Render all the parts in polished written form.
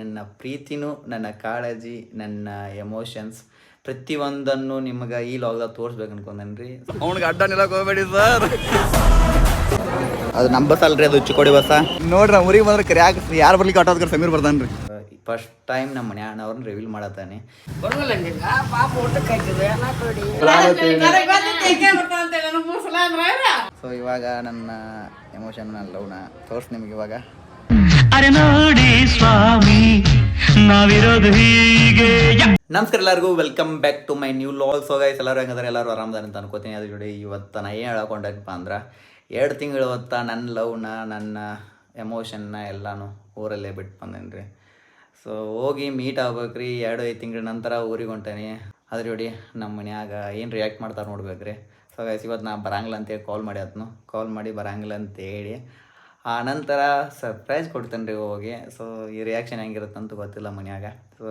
ನನ್ನ ಪ್ರೀತಿನೂ ನನ್ನ ಕಾಳಜಿ ನನ್ನ ಎಮೋಷನ್ಸ್ ಪ್ರತಿಯೊಂದನ್ನು ನಿಮಗೆ ಈ ಲಾಗ್ದಾಗ ತೋರಿಸ್ಬೇಕು ಅನ್ಕೊಂಡೇನ್ರಿ. ಅವ್ನಿಗೆ ಅಡ್ಡ ನಿಲ್ಲಕ್ಕೆ ಹೋಗ್ಬೇಡಿ ಸರ್. ಅದು ನಮ್ಮ ಬಸ್ ಅಲ್ರಿ, ಅದು ಚಿಕ್ಕೋಡಿ ಬಸ್ಸ ನೋಡ್ರಿ. ಊರಿಗೆ ಬಂದ್ರೆ ಕರಿಯಾಕ ಯಾರು ಬರ್ಲಿಕ್ಕೆ ಆಟೋದ್ಕರ ಸಮೀರ್ ಬರ್ತಾನ್ರಿ. ಫಸ್ಟ್ ಟೈಮ್ ನಮ್ಮ ಮನ್ಯಾನವ್ರನ್ನ ರಿವೀಲ್ ಮಾಡತ್ತಾನೆ. ಸೊ ಇವಾಗ ನನ್ನ ಎಮೋಷನ್ ಲವ್ನ ತೋರ್ಸ್ ನಿಮ್ಗೆ ಇವಾಗ. ಅರೆ ನೋಡಿ ಸ್ವಾಮಿ ನಾವಿರೋದು ಹೀಗೆ. ನಮಸ್ಕಾರ ಎಲ್ಲರಿಗೂ, welcome back to my new log. So guys ಎಲ್ಲರೂ ಹೆಂಗದಾರೆ, ಎಲ್ಲರೂ ಆರಾಮದಾರ ಅಂತ ಅನ್ಕೋತೀನಿ. ಅದ್ರ ಜೋಡಿ ಇವತ್ತು ನಾ ಏನು ಹೇಳ್ಕೊಂಡಪ್ಪ ಅಂದ್ರೆ 2 ತಿಂಗಳು ಹೊತ್ತ ನನ್ನ ಲವ್ನ ನನ್ನ ಎಮೋಷನ್ನ ಎಲ್ಲನೂ ಊರಲ್ಲೇ ಬಿಟ್ಟು ಬಂದೇನಿ ರೀ. ಸೊ ಹೋಗಿ ಮೀಟ್ ಆಗ್ಬೇಕ್ರಿ. 2-5 ತಿಂಗಳ ನಂತರ ಊರಿಗೆ ಹೊಂಟೇನಿ. ಅದ್ರ ಜೋಡಿ ನಮ್ಮ ಮನ್ಯಾಗ ಏನು ರಿಯಾಕ್ಟ್ ಮಾಡ್ತಾರೆ ನೋಡ್ಬೇಕ್ರಿ. ಸೊ ಗೈಸ್ ಇವತ್ತು ನಾ ಬರಂಗಿಲ್ಲ ಅಂತೇಳಿ ಕಾಲ್ ಮಾಡಿ ಬರಂಗಿಲ್ಲ ಅಂತೇಳಿ ಆ ನಂತರ ಸರ್ಪ್ರೈಸ್ ಕೊಡ್ತೇನೆ ರೀ ಹೋಗಿ. ಸೊ ಈ ರಿಯಾಕ್ಷನ್ ಹೆಂಗಿರುತ್ತೆ ಅಂತ ಗೊತ್ತಿಲ್ಲ ಮನ್ಯಾಗ. ಸೊ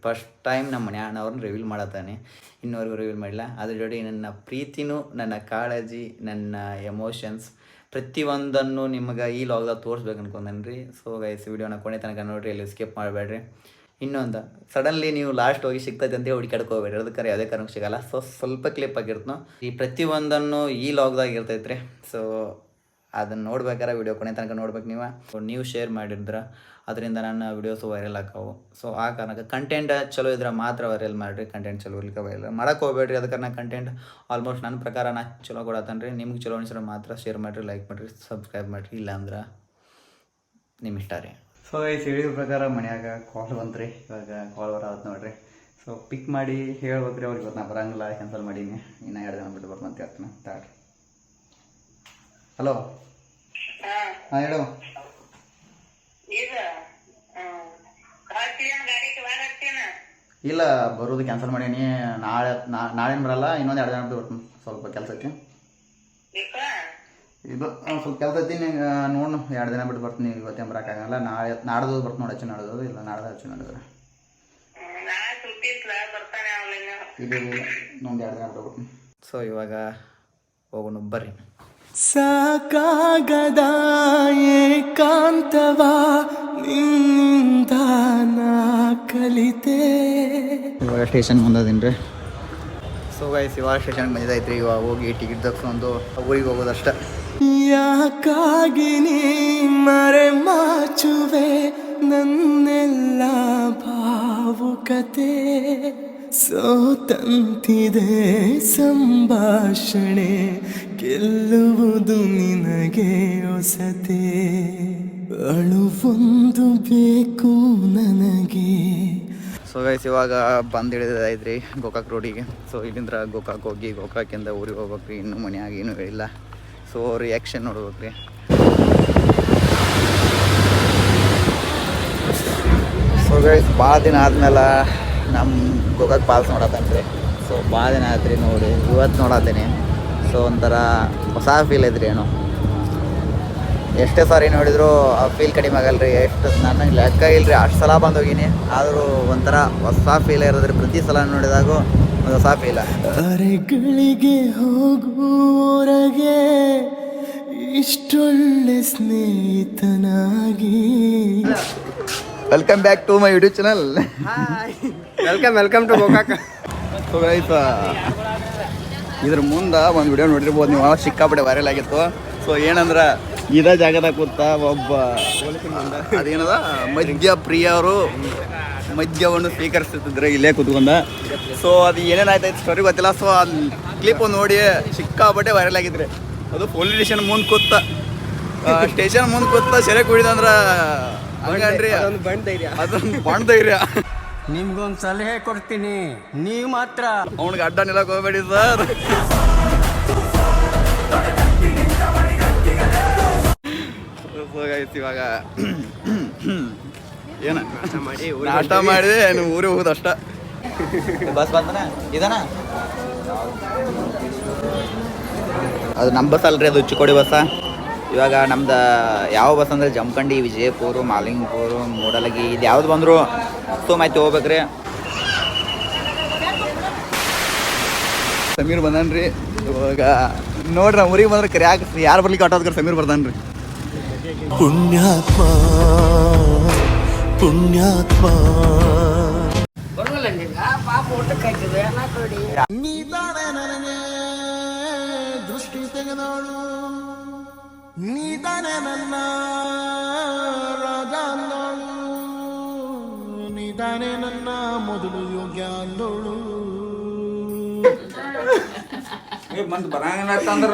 ಫಸ್ಟ್ ಟೈಮ್ ನಮ್ಮ ಮನ್ಯಾನವ್ರನ್ನ ರಿವೀಲ್ ಮಾಡತ್ತಾನೆ, ಇನ್ನೂವರೆಗೂ ರಿವೀಲ್ ಮಾಡಿಲ್ಲ. ಅದ್ರ ಜೋಡಿ ನನ್ನ ಪ್ರೀತಿನೂ ನನ್ನ ಕಾಳಜಿ ನನ್ನ ಎಮೋಷನ್ಸ್ ಪ್ರತಿಯೊಂದನ್ನು ನಿಮಗೆ ಈ ಲಾಗ್ದಾಗ ತೋರಿಸ್ಬೇಕು ಅನ್ಕೊಂಡೇನ್ರಿ. ಸೊ ಗೈಸ್ ವಿಡಿಯೋನ ಕೊನೆ ತನಕ ನೋಡಿರಿ, ಎಲ್ಲಿ ಸ್ಕಿಪ್ ಮಾಡಬೇಡ್ರಿ. ಇನ್ನೊಂದು ಸಡನ್ಲಿ ನೀವು ಲಾಸ್ಟ್ ಹೋಗಿ ಸಿಗ್ತೈತೆ ಅಂತ ಹುಡುಕಾಡಕ್ಕೆ ಹೋಗ್ಬೇಡ್ರಿ, ಅದಕ್ಕೆ ಯಾವುದೇ ಕಾರಣಕ್ಕೆ ಸಿಗಲ್ಲ. ಸೊ ಸ್ವಲ್ಪ ಕ್ಲಿಪ್ ಆಗಿರ್ತನೋ ಈ ಪ್ರತಿಯೊಂದನ್ನು ಈ ಲಾಗ್ದಾಗ ಇರ್ತೈತೆ ರೀ. ಸೊ ಅದನ್ನು ನೋಡ್ಬೇಕಾರೆ ವಿಡಿಯೋ ಕೊನೆ ತನಕ ನೋಡ್ಬೇಕು ನೀವು ಶೇರ್ ಮಾಡಿದ್ರೆ ಅದರಿಂದ ನನ್ನ ವಿಡಿಯೋಸು ವೈರಲ್ ಆಕಾವು. ಸೊ ಆ ಕಾರಣಕ್ಕೆ ಕಂಟೆಂಟ್ ಚಲೋ ಇದ್ರೆ ಮಾತ್ರ ವೈರಲ್ ಮಾಡಿರಿ, ಕಂಟೆಂಟ್ ಚಲೋ ಇರ್ಲಿಕ್ಕೆ ವೈರಲ್ ಮಾಡೋಕ್ಕೆ ಹೋಗ್ಬೇಡ್ರಿ. ಅದಕ್ಕೆ ನಾನು ಕಂಟೆಂಟ್ ಆಲ್ಮೋಸ್ಟ್ ನನ್ನ ಪ್ರಕಾರ ನಾ ಚಲೋ ಕೊಡತ್ತೇನೆ ರೀ. ನಿಮ್ಗೆ ಚಲೋ ಅನಿಸಿದ್ರೆ ಮಾತ್ರ ಶೇರ್ ಮಾಡಿರಿ, ಲೈಕ್ ಮಾಡಿರಿ, ಸಬ್ಸ್ಕ್ರೈಬ್ ಮಾಡಿರಿ. ಇಲ್ಲಾಂದ್ರೆ ನಿಮ್ಮ ಇಷ್ಟ ರೀ. ಸೊ ಈ ಹೇಳಿದ ಪ್ರಕಾರ ಮನ್ಯಾಗ ಕಾಲ್ ಬಂತ್ರಿ. ಇವಾಗ ಕಾಲ್ ಬರೋದು ನೋಡ್ರಿ. ಸೊ ಪಿಕ್ ಮಾಡಿ ಹೇಳ್ಬೇಕ್ರಿ ಅವ್ರಿಗೆ. ಇವತ್ತು ನಾ ಬರಂಗಿಲ್ಲ, ಕ್ಯಾನ್ಸಲ್ ಮಾಡೀನಿ, ಇನ್ನೂ 2 ದಿನ ಬಿಟ್ಟು ಬರ್ತೀನಿ ಅಂತ ಹೇಳ್ತೀನಿ. ತಾಡ್ರಿ. ಹಲೋ, ಹಾಂ ಹೇಳು. ಇಲ್ಲ ಬರೋದು ಕ್ಯಾನ್ಸಲ್ ಮಾಡೀನಿ. ನಾಳೆ ಬರಲ್ಲ, ಇನ್ನೊಂದು 2 ದಿನ ಬಿಟ್ಟು ಬರ್ತೀನಿ. ಸ್ವಲ್ಪ ಕೆಲಸ ಐತಿ, ಇದು ಸ್ವಲ್ಪ ಕೆಲಸ ಐತಿ. ನೋಡು 2 ದಿನ ಬಿಟ್ಟು ಬರ್ತೀನಿ. ಇವತ್ತೇನು ಬರೋಕ್ಕಾಗಲ್ಲ. ನಾಡ್ದು ಬರ್ತೀನಿ ನೋಡಿ. ನಾಡ್ದು ಇಲ್ಲ ನಾಡ್ದು ನಡೆದ್ರೆ ಇಲ್ಲ ಇನ್ನೊಂದು 2 ದಿನ ಬಿಟ್ಟು ಬರ್ತೀನಿ. ಸೊ ಇವಾಗ ಹೋಗೋಣ ಬರ್ರಿ. ಸಾಕಾಗದ ಏಕಾಂತವ ನಿನ್ನಿಂದ ನಾ ಕಲಿತೆ. ಇವಾಗ ಸ್ಟೇಷನ್ ಬಂದದೀನಿ ರೀ. ಸೊ ಗೈಸ್ ಇವಾಗ ಸ್ಟೇಷನ್ಗೆ ಬಂದಿದ್ದೈತ್ರಿ. ಇವಾಗ ಹೋಗಿ ಟಿಕೆಟ್ ತಗ್ಸ್ಕೊಂಡು ಊರಿಗೆ ಹೋಗೋದಷ್ಟೆ. ಯಾಕಾಗಿ ನೀ ಮರೆ ಮಾಚುವೆ ನನ್ನೆಲ್ಲ ಭಾವುಕತೆ. ಸೋತಂತಿದೆ ಸಂಭಾಷಣೆ, ಗೆಲ್ಲುವುದು ನಿನಗೆ ಹೊಸತೆ. ಅಳುವೊಂದು ಬೇಕು ನನಗೆ. ಸೊ ಗೈಸ್ ಇವಾಗ ಬಂದು ಹಿಡಿದೈತ್ರಿ ಗೋಕಾಕ್ ರೋಡಿಗೆ. ಸೊ ಇಲ್ಲಿಂದ ಗೋಕಾಕ್ ಹೋಗಿ ಗೋಕಾಕಿಂದ ಊರಿಗೆ ಹೋಗ್ಬೇಕ್ರಿ. ಇನ್ನೂ ಮನೆಯಾಗ ಏನೂ ಹೇಳಿಲ್ಲ. ಸೊ ರಿಯಾಕ್ಷನ್ ನೋಡ್ಬೇಕ್ರಿ. ಸೊ ಗೈಸ್ ಭಾಳ ದಿನ ಆದ್ಮೇಲೆ ನಮ್ಮ ಗೋಕಾಕ್ ಪಾಲ್ಸ್ ನೋಡತ್ತೇನ್ರಿ. ಸೊ ಭಾಳ ದಿನ ಆಯ್ತು ನೋಡಿ, ಇವತ್ತು ನೋಡತ್ತೀನಿ. ಸೊ ಒಂಥರ ಹೊಸ ಫೀಲ್ ಐತ್ರಿ. ಏನೋ ಎಷ್ಟೇ ಸಾರಿ ನೋಡಿದ್ರು ಆ ಫೀಲ್ ಕಡಿಮೆ ಆಗಲ್ರಿ. ಎಷ್ಟು ನನಗೆ ಲೆಕ್ಕ ಇಲ್ರಿ, ಅಷ್ಟು ಸಲ ಬಂದು ಹೋಗೀನಿ. ಆದರೂ ಒಂಥರ ಹೊಸ ಫೀಲ್ ಇರೋದ್ರಿ. ಪ್ರತಿ ಸಲ ನೋಡಿದಾಗೂ ಒಂದು ಹೊಸ ಫೀಲ. ಅರೆಗಳಿಗೆ ಹೋಗುವವರೆಗೆ ಇಷ್ಟೊಳ್ಳೆ ಸ್ನೇಹಿತನಾಗಿ. Welcome back to my YouTube channel. Welcome to Gokak. So guys ಇದ್ರ ಮುಂದೆ ಒಂದು ವಿಡಿಯೋ ನೋಡಿರ್ಬೋದು ನೀವು, ಸಿಕ್ಕಾಪಟ್ಟೆ ವೈರಲ್ ಆಗಿತ್ತು. ಸೊ ಏನಂದ್ರೆ ಇದೇ ಜಾಗದಾಗ ಕೂತ ಒಬ್ಬ ಅದೇನದ ಮದ್ಯ ಪ್ರಿಯ ಅವರು ಮದ್ಯವನ್ನು ಸ್ವೀಕರಿಸ್ತಿದ್ರೆ ಇಲ್ಲೇ ಕೂತ್ಕೊಂಡ. ಸೊ ಅದು ಏನೇನಾಯ್ತು ಸ್ಟೋರಿ ಗೊತ್ತಿಲ್ಲ. ಸೊ ಅದು ಕ್ಲಿಪ್ ನೋಡಿ ಸಿಕ್ಕಾಪಟ್ಟೆ ವೈರಲ್ ಆಗಿದ್ರಿ. ಅದು ಪೊಲೀಸ್ ಸ್ಟೇಷನ್ ಮುಂದೆ ಕೂತ ಸ್ಟೇಷನ್ ಮುಂದೆ ಕೂತ ಸೆರೆ ಕುಡಿದಂದ್ರೆ ಹಂಗನ್ರಿ, ಅದೊಂದು ಬಾಂಡ್ ಧೈರ್ಯ. ನಿಮ್ಗೊಂದು ಸಲಹೆ ಕೊಡ್ತೀನಿ, ನೀವು ಮಾತ್ರ ಅವ್ನಿಗೆ ಅಡ್ಡ ನಿಲ್ಲಕ್ಕೆ ಹೋಗ್ಬೇಡಿ ಸರ್. ಇವಾಗ ಏನ ನಾಷ್ಟ ಮಾಡಿ ಊರಿಗೆ ಹೋಗುದು ಅಷ್ಟ. ಬಸ್ ಬಂದನ ಇದಾನ, ಅದು ನಮ್ಮ ಬಸ್ ಅಲ್ರಿ, ಅದು ಚಿಕ್ಕೋಡಿ ಬಸ್ಸ. ಇವಾಗ ನಮ್ದು ಯಾವ ಬಸ್ ಅಂದರೆ ಜಮಖಂಡಿ, ವಿಜಯಪುರ, ಮಾಲಿಂಗಪುರ, ಮೂಡಲಗಿ, ಇದು ಯಾವ್ದು ಬಂದರು ಸೊ ಮಾಹಿತಿ ಹೋಗ್ಬೇಕ್ರಿ. ಸಮೀರ್ ಬಂದನ್ರಿ. ಇವಾಗ ನೋಡ್ರಿ ಊರಿಗೆ ಬಂದ್ರೆ ಕರಿಯಾಕ ಯಾರು ಬರ್ಲಿಕ್ಕೆ ಆಟೋದ್ಕರ ಸಮೀರ್ ಬರ್ತಾನ್ರಿ. ಪುಣ್ಯಾತ್ಮ ಪುಣ್ಯಾತ್ಮ ನೀತಾನೆ ನನಗೆ ದೃಷ್ಟಿ ತೆಗೆದವಳು, ನೀತಾನೆ ನನ್ನ ರಾಜ ಅಂದವಳು, ನೀತಾನೆ ನನ್ನ ಮೊದಲು ಯೋಗ್ಯ ಅಂದವಳು. ಮಂದಿ ಬರಂಗಂದ್ರ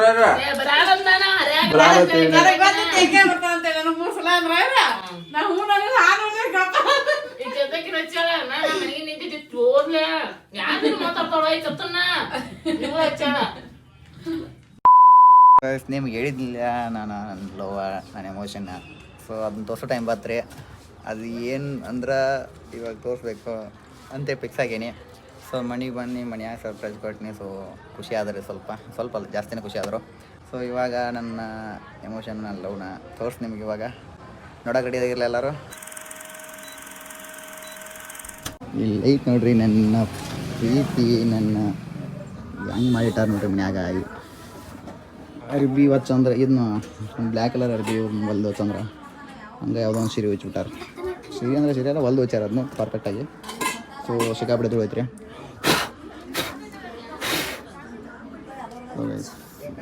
ನಿಮ್ಗೆ ಹೇಳಿದ್ದಿಲ್ಲ ನಾನು ನನ್ನ ಲವ್ ನನ್ನ ಎಮೋಷನ್ನ. ಸೊ ಅದನ್ನ ತೋರಿಸೋ ಟೈಮ್ ಬತ್ರಿ. ಅದು ಏನು ಅಂದ್ರೆ ಇವಾಗ ತೋರಿಸ್ಬೇಕು ಅಂತ ಫಿಕ್ಸ್ ಆಗೇನಿ. ಸೊ ಮನೆಗೆ ಬನ್ನಿ, ಮನ್ಯಾಗ ಸರ್ಪ್ರೈಸ್ ಕೊಟ್ಟಿನಿ. ಸೊ ಖುಷಿ ಆದರೆ ಸ್ವಲ್ಪ ಅಲ್ಲ ಜಾಸ್ತಿನೇ ಖುಷಿ ಆದರು. ಸೊ ಇವಾಗ ನನ್ನ ಎಮೋಷನ್ ನನ್ನ ಲವ್ನ ತೋರಿಸಿ ನಿಮ್ಗೆ ಇವಾಗ ನೋಡೋಕೆ ರೆಡಿಯಾಗಿರಲಿಲ್ಲ ಎಲ್ಲರೂ. ಇಲ್ಲಿ ಐತೆ ನೋಡ್ರಿ ನನ್ನ ಪ್ರೀತಿ, ನನ್ನ ಹೆಂಗೆ ಮಾಡಿಟ್ಟಾರ ನೋಡ್ರಿ ಮನ್ಯಾಗ. ಅರ್ಬಿ ಹೊಚ್ಚಂದ್ರೆ ಇದನ್ನ ಬ್ಲ್ಯಾಕ್ ಕಲರ್ ಅರ್ಬಿ ಹೊಲ್ದು ಹೊಚ್ಚಂದ್ರೆ ಹಂಗೆ ಯಾವುದೋ ಒಂದು ಸೀರೆ ಹೊಚ್ಬಿಟ್ಟಾರೆ. ಸೀರೆ ಅಂದರೆ ಸೀರೆ ಎಲ್ಲ ಹೊಲ್ದು ಹೊಚ್ಚಾರ ಅದನ್ನು ಪರ್ಫೆಕ್ಟಾಗಿ. ಸೊ ಸಿಕ್ಕಾಪಟ್ಟೆ ಧೂಳು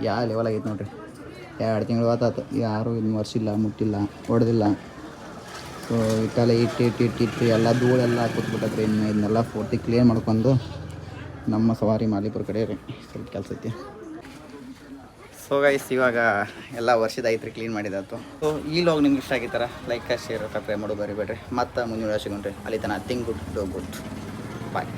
ಯಾವ ಲೆವೆಲ್ ಆಗೈತೆ ನೋಡ್ರಿ. 2 ತಿಂಗಳು ಆತಾತು, ಯಾರೂ ಇದನ್ನ ಒರೆಸಿಲ್ಲ, ಮುಟ್ಟಿಲ್ಲ, ಹೊಡೆದಿಲ್ಲ. ಸೊ ಇಟ್ಟೆಲ್ಲ ಇಟ್ಟು ಎಲ್ಲ ಧೂಳೆಲ್ಲ ಕೂತ್ಬಿಟ್ಟತ್ರಿ. ಇನ್ನು ಇದನ್ನೆಲ್ಲ ಪೂರ್ತಿ ಕ್ಲೀನ್ ಮಾಡ್ಕೊಂಡು ನಮ್ಮ ಸವಾರಿ ಮಾಲಿಪುರ ಕಡೆ ರೀ ಸ್ವಲ್ಪ ಕೆಲಸ ಐತಿ. ಸೊ ಗೈಸ್ ಇವಾಗ ಎಲ್ಲ ವರ್ಷದ ಐತ್ರಿ, ಕ್ಲೀನ್ ಮಾಡಿದಾಯ್ತು. ಸೊ ಈ ಲಾಗ್ ನಿಮ್ಗೆ ಇಷ್ಟ ಆಗಿತ್ತಾರ ಲೈಕ್ ಶೇರ್ ಸಬ್ಸ್ಕ್ರೈಬ್ ಮಾಡೋದು ಬರಿಬೇಡ್ರಿ. ಮತ್ತು ಮುಂದಿನ ಸಿಗೋಣ್ರಿ. ಅಲ್ಲಿ ತನಕ think good do good. Bye.